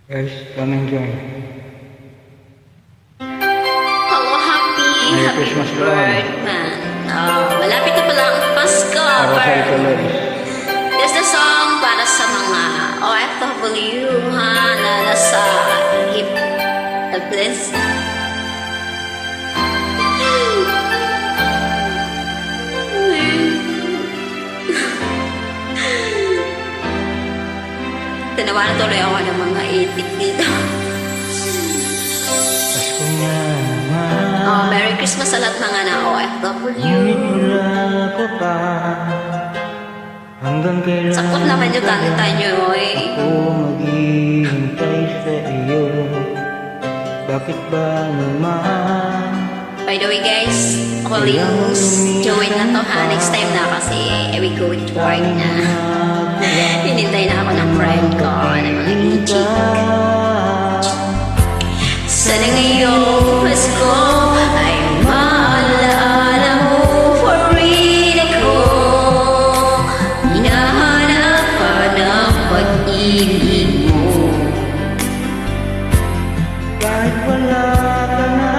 Guys, come enjoy. Hello, Merry happy Christmas po. birthday, man. Malapit na pala ang Pasko. Para sa ituloy. This the song para sa mga OFW na nasa hip bliss. Tinawanan tuloy ako ng mga itik dito. Pasko na naman. Merry Christmas sa lahat mga na OFW. Ngunit wala ka pa. Hanggang kailan Sakot naman yung kanta nyo eh. ako maghihintay sa iyo? Bakit ba naman? By the way guys, calling join na to ha. Next time na kasi we go to work na. Hinintay na ako ng friend ko na mga bichik. Sana ngayong Pasko ay maalaala mo for real ako. Hinahanap ka ng pag-ibig mo. Kahit wala ka na,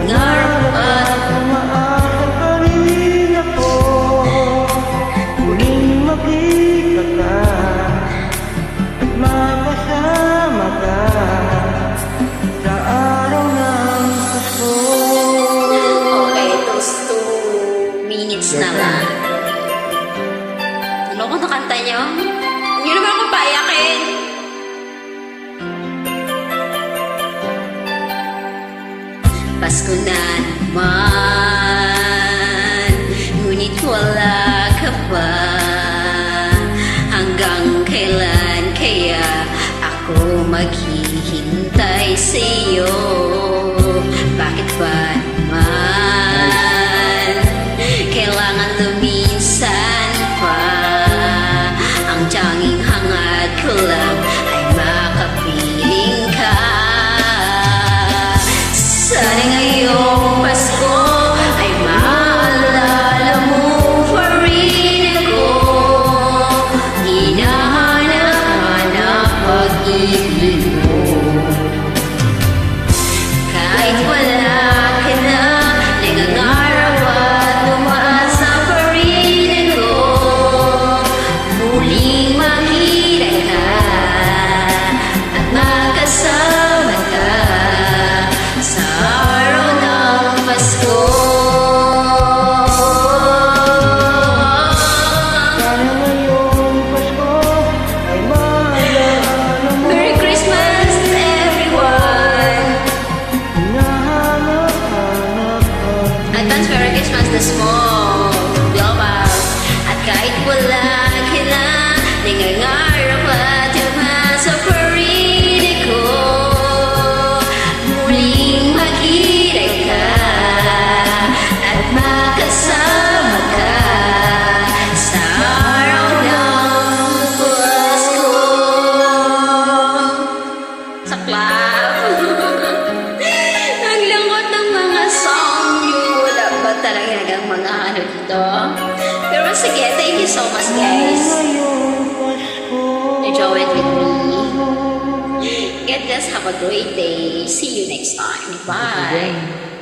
Ngarap at umaasa pa rin ako. Muling makita ka at makasama ka sa araw ng Pasko. okay, those 2 minutes na lang. Ano ko nakanta nyo? Hindi naman ako paiyakin. Pasko na naman, ngunit wala ka pa. Hanggang kailan kaya ako maghihintay sa'yo? Bakit ba naman kailangan luminsan pa? Ang tiyanging hangad ko lang ay makapiling ka. Sana ngayong Pasko ay maalala mo pa rin ako. Hinahanap pag-ibig mo. Kahit wala ka na, nangangarap at umaasa pa rin ako. Muling makita ka at magkasama ka sa araw ng Pasko. Sana ngayong Pasko ay maalala mo. Merry Christmas, everyone! Hinahanap-hanap ka. Advance Merry Christmas na small global. At kahit wala ka na, nangangarap at umasa pa rin ako. Muling makita ka at makasama ka sa araw ng Pasko. Saklap! Ang lungkot ng mga song nyo. Wala ba talagang mga ano dito? Pero sige, thank you so much guys. Ngayong Pasko. Enjoy it with me. Get this, have a great day. See you next time. Bye.